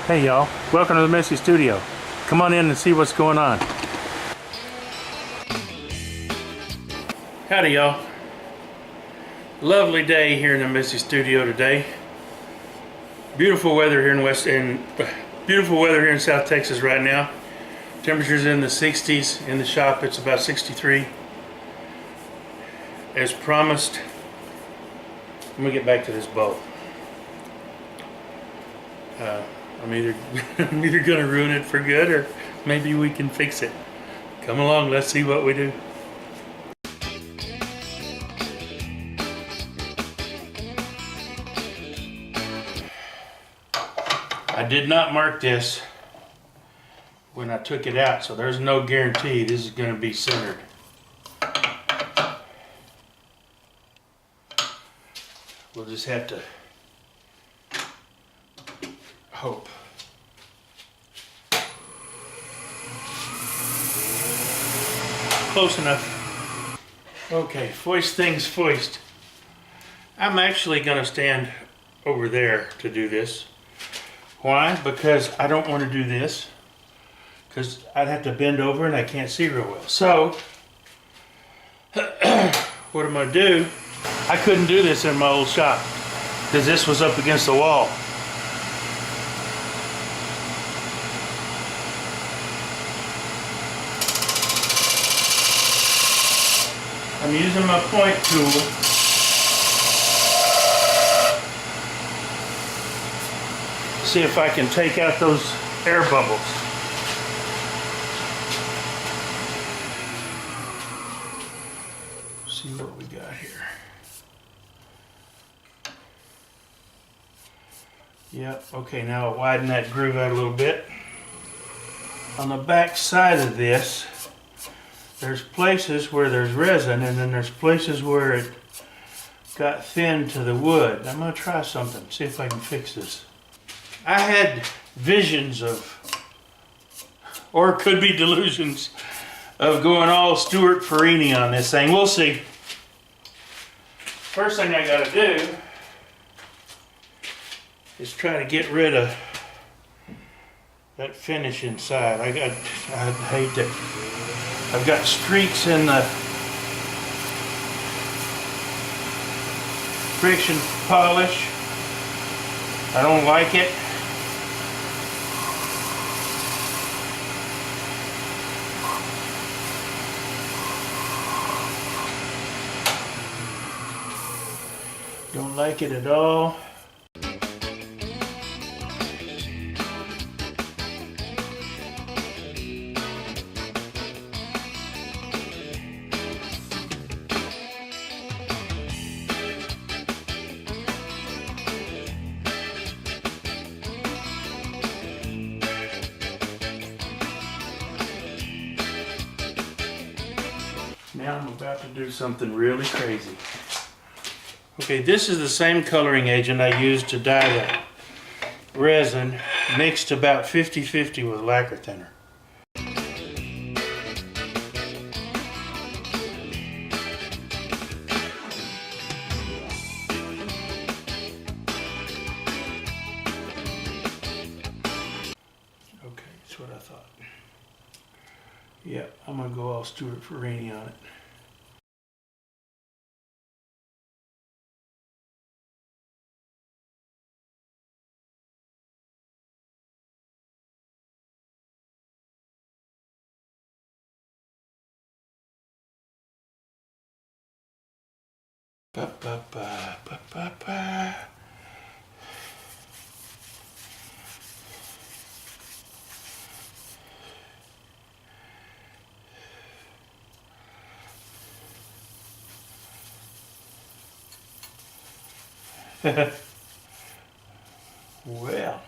Hey y'all, welcome to the Messy Studio. Come on in and see what's going on. Howdy y'all. Lovely day here in the Messy Studio today. Beautiful weather here in South Texas right now. Temperatures in the 60s. In the shop it's about 63. As promised, let me get back to this bowl. I'm either gonna ruin it for good, or maybe we can fix it. Come along, let's see what we do. I did not mark this when I took it out, so there's no guarantee this is gonna be centered. We'll just have to hope. Close enough. Okay, foist things foist. I'm actually going to stand over there to do this. Why? Because I don't want to do this, because I'd have to bend over and I can't see real well. So, what I'm going to do, I couldn't do this in my old shop because this was up against the wall. I'm using my point tool to see if I can take out those air bubbles. See what we got here. Yep, okay, now I'll widen that groove out a little bit. On the back side of this, there's places where there's resin, and then there's places where it got thin to the wood. I'm going to try something, see if I can fix this. I had visions of, or it could be delusions, of going all Stuart Farini on this thing. We'll see. First thing I got to do is try to get rid of that finish inside. I hate that. I've got streaks in the friction polish. I don't like it. Don't like it at all. Now I'm about to do something really crazy. Okay, this is the same coloring agent I used to dye the resin, mixed about 50-50 with lacquer thinner. Okay, that's what I thought. Yep, I'm gonna go all Stuart Farini on it. Ba, ba, ba, ba, ba, ba. Well,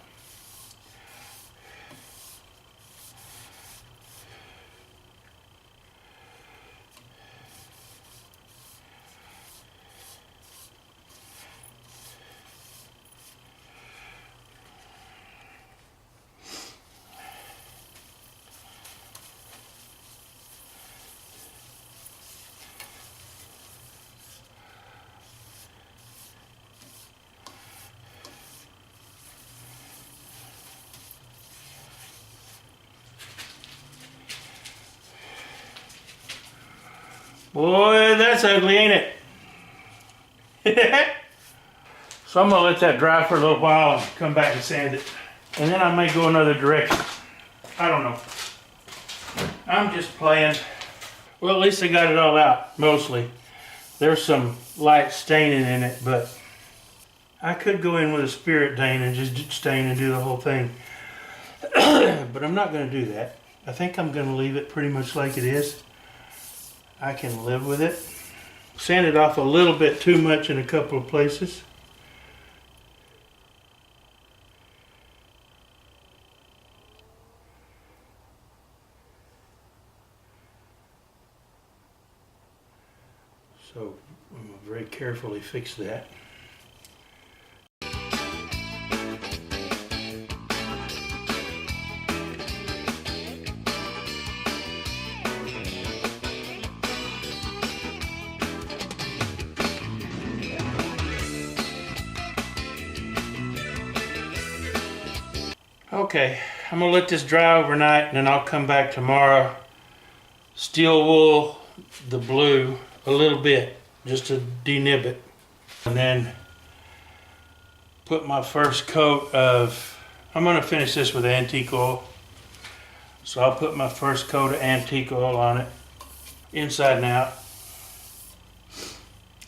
Boy, that's ugly, ain't it? So I'm gonna let that dry for a little while and come back and sand it. And then I may go another direction. I don't know. I'm just playing. Well, at least I got it all out, mostly. There's some light staining in it, but I could go in with a spirit stain and just stain and do the whole thing. But I'm not gonna do that. I think I'm gonna leave it pretty much like it is. I can live with it. Sand it off a little bit too much in a couple of places. So I'm going to very carefully fix that. Okay, I'm going to let this dry overnight and then I'll come back tomorrow. Steel wool the blue a little bit just to denib it, and then put my first coat of, I'm going to finish this with antique oil, so I'll put my first coat of antique oil on it inside and out,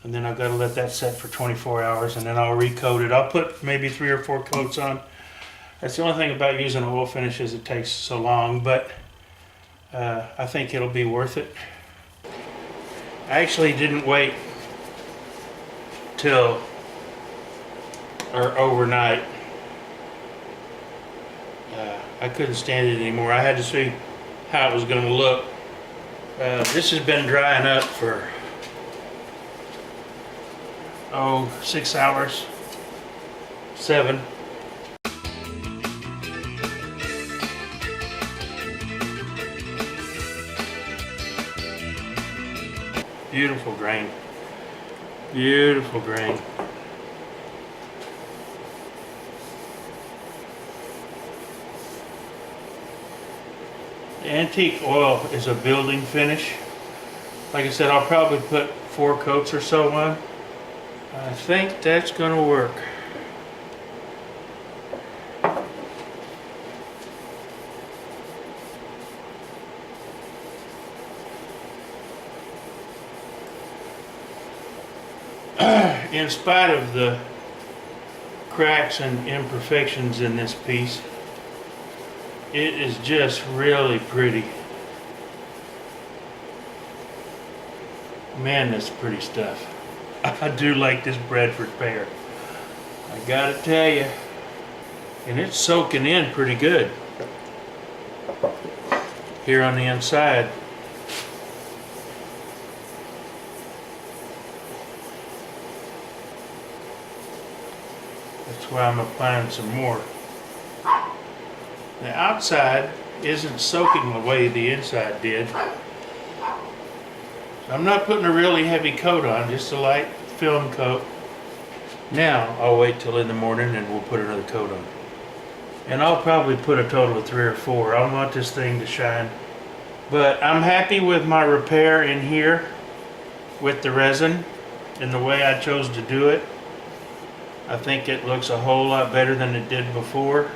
and then I've got to let that set for 24 hours and then I'll recoat it. I'll put maybe 3 or 4 coats on. That's the only thing about using oil finishes, it takes so long, but I think it'll be worth it. I actually didn't wait till overnight. I couldn't stand it anymore. I had to see how it was going to look. This has been drying up for 6 hours, 7. Beautiful grain. Beautiful grain. The antique oil is a building finish. Like I said, I'll probably put 4 coats or so on. I think that's gonna work. In spite of the cracks and imperfections in this piece, it is just really pretty. Man, that's pretty stuff. I do like this Bradford Pear, I gotta tell you. And it's soaking in pretty good here on the inside. That's why I'm applying some more. The outside isn't soaking the way the inside did. So I'm not putting a really heavy coat on, just a light film coat. Now I'll wait till in the morning and we'll put another coat on. And I'll probably put a total of 3 or 4. I want this thing to shine. But I'm happy with my repair in here with the resin and the way I chose to do it. I think it looks a whole lot better than it did before.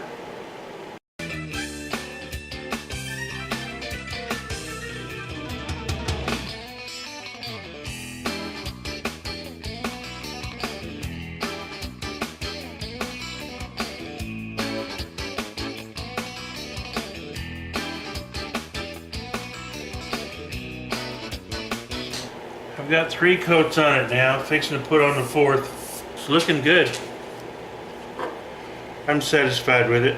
I've got 3 coats on it now, fixing to put on the 4th. It's looking good. I'm satisfied with it.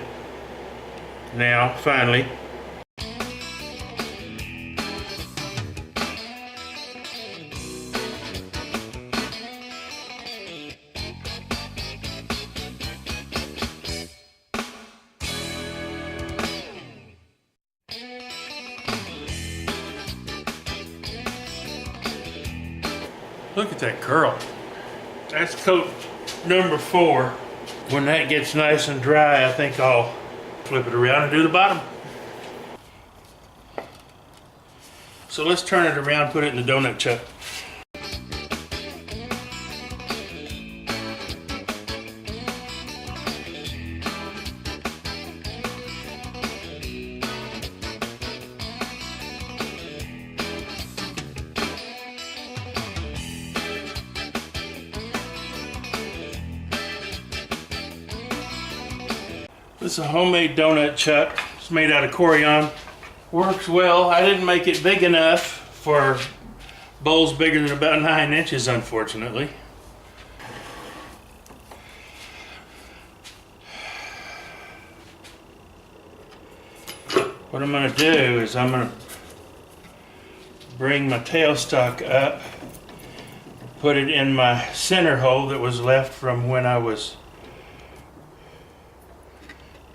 Now, finally. Look at that curl. That's coat number 4. When that gets nice and dry, I think I'll flip it around and do the bottom. So let's turn it around, put it in the donut chuck. This is a homemade donut chuck. It's made out of Corian. Works well. I didn't make it big enough for bowls bigger than about 9 inches, unfortunately. What I'm going to do is I'm going to bring my tailstock up, put it in my center hole that was left from when I was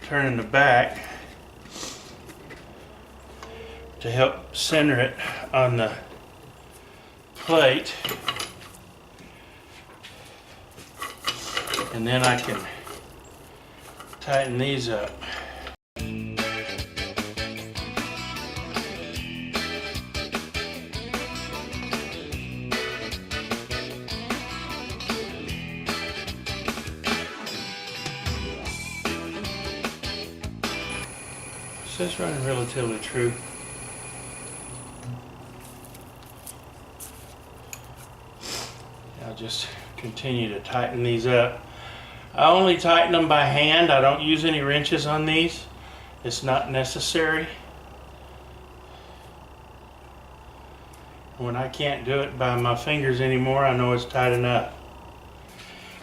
turning the back to help center it on the plate, and then I can tighten these up. So it's running relatively true. I'll just continue to tighten these up. I only tighten them by hand. I don't use any wrenches on these. It's not necessary. When I can't do it by my fingers anymore, I know it's tight enough.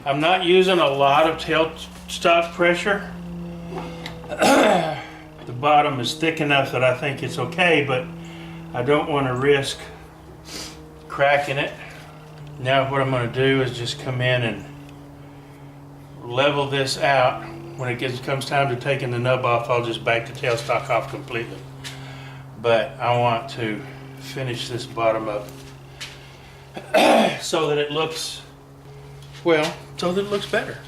I'm not using a lot of tailstock pressure. The bottom is thick enough that I think it's okay, but I don't want to risk cracking it. Now what I'm going to do is just come in and level this out. When it comes time to taking the nub off, I'll just back the tailstock off completely. But I want to finish this bottom up so that it looks, well, so that it looks better.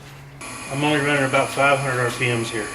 I'm only running about 500 RPMs here.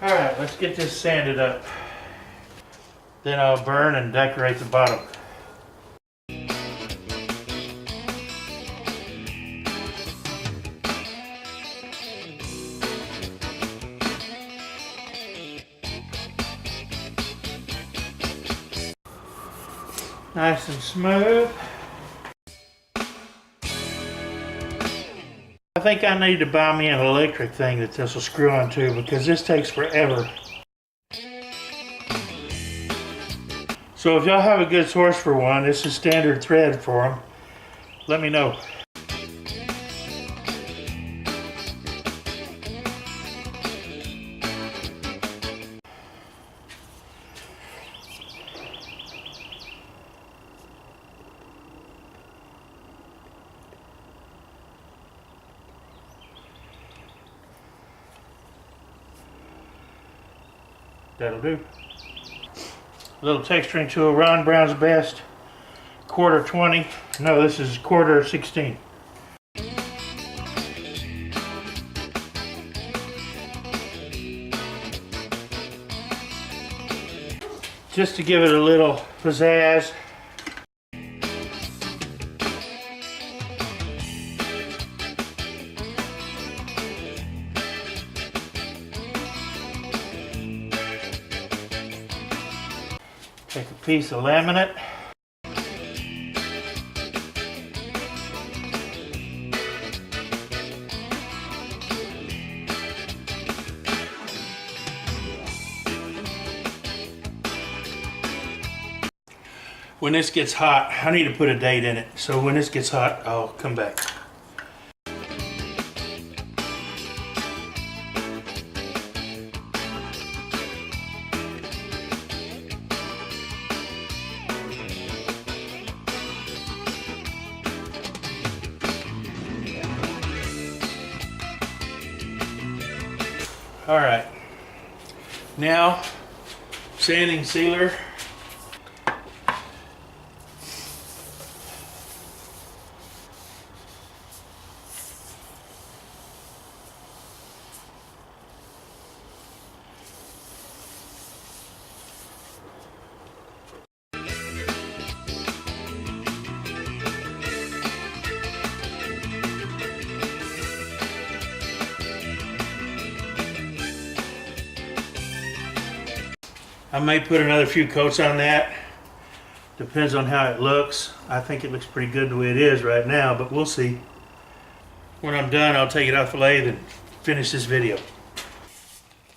Alright, let's get this sanded up. Then I'll burn and decorate the bottom. Nice and smooth. I think I need to buy me an electric thing that this will screw onto, because this takes forever. So if y'all have a good source for one, this is standard thread for them, let me know. That'll do. A little texturing tool, Ron Brown's Best, 1/4 20. No, this is 1/4 16. Just to give it a little pizzazz. piece of laminate. When this gets hot, I need to put a date in it. So when this gets hot, I'll come back. All right, now sanding sealer. I may put another few coats on that. Depends on how it looks. I think it looks pretty good the way it is right now, but we'll see. When I'm done, I'll take it off the lathe and finish this video.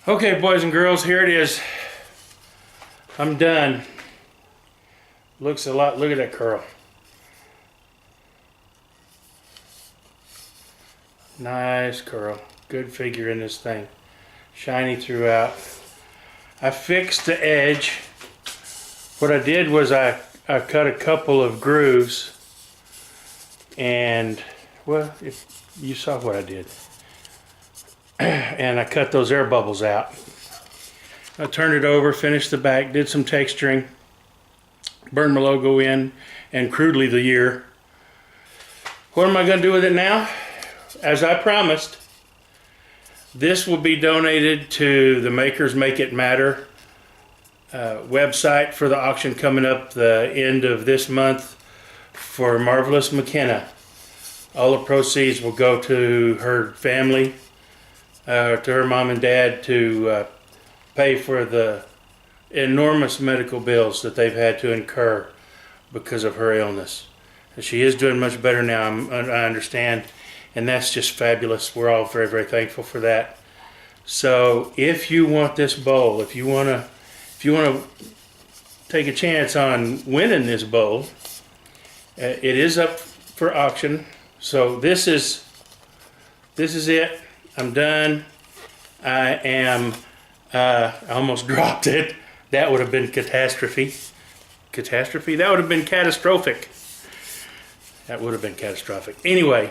Okay, boys and girls, here it is. I'm done. Looks a lot, look at that curl. Nice curl. Good figure in this thing. Shiny throughout. I fixed the edge. What I did was I cut a couple of grooves, and well, if you saw what I did, and I cut those air bubbles out. I turned it over, finished the back, did some texturing, burned my logo in, and crudely the year. What am I going to do with it now? As I promised, this will be donated to the Makers Make It Matter website for the auction coming up the end of this month for Marvelous McKenna. All the proceeds will go to her family, to her mom and dad, to pay for the enormous medical bills that they've had to incur because of her illness. She is doing much better now, I understand. And that's just fabulous. We're all very, very thankful for that. So if you want this bowl, if you want to take a chance on winning this bowl, it is up for auction. So this is it. I'm done. I almost dropped it. That would have been catastrophe. Catastrophe? That would have been catastrophic. That would have been catastrophic. Anyway.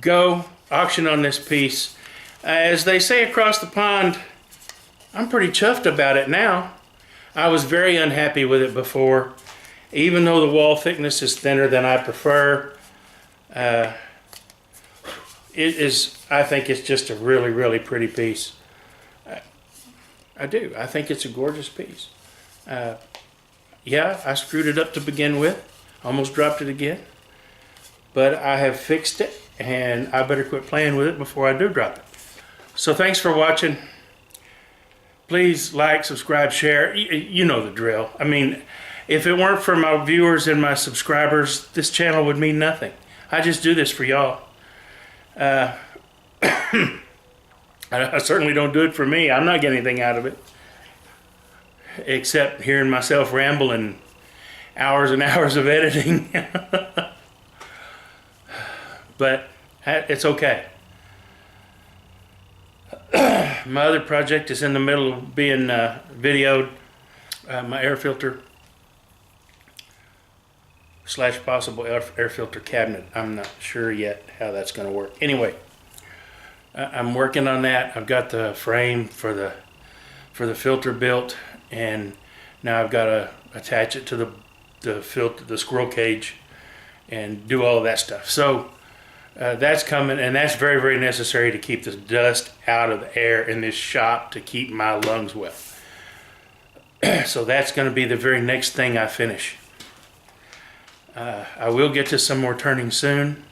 Go auction on this piece. As they say across the pond, I'm pretty chuffed about it now. I was very unhappy with it before. Even though the wall thickness is thinner than I prefer, I think it's just a really, really pretty piece. I do. I think it's a gorgeous piece. Yeah, I screwed it up to begin with. Almost dropped it again. But I have fixed it, and I better quit playing with it before I do drop it. So thanks for watching. Please like, subscribe, share. You know the drill. I mean, if it weren't for my viewers and my subscribers, this channel would mean nothing. I just do this for y'all. I certainly don't do it for me. I'm not getting anything out of it, except hearing myself ramble and hours and hours of editing. But it's okay. My other project is in the middle of being videoed. My air filter / possible air filter cabinet. I'm not sure yet how that's going to work. Anyway, I'm working on that. I've got the frame for the filter built, and now I've got to attach it to the squirrel cage and do all of that stuff. So that's coming, and that's very, very necessary to keep the dust out of the air in this shop to keep my lungs well. So that's going to be the very next thing I finish. I will get to some more turning soon.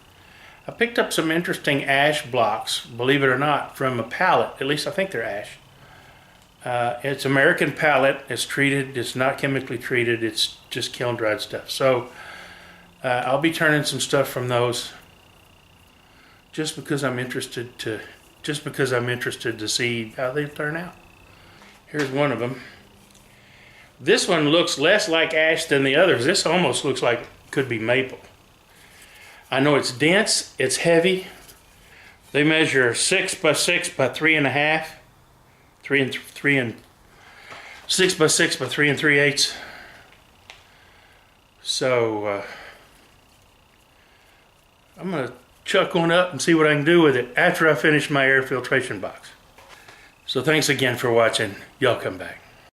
I picked up some interesting ash blocks, believe it or not, from a pallet. At least I think they're ash. It's American pallet. It's treated. It's not chemically treated. It's just kiln dried stuff. So I'll be turning some stuff from those just because I'm interested to see how they turn out. Here's one of them. This one looks less like ash than the others. This almost looks like it could be maple. I know it's dense, it's heavy. They measure 6 by 6 by 3.5. 6 by 6 by 3 3/8. So I'm gonna chuck one up and see what I can do with it after I finish my air filtration box. So thanks again for watching. Y'all come back.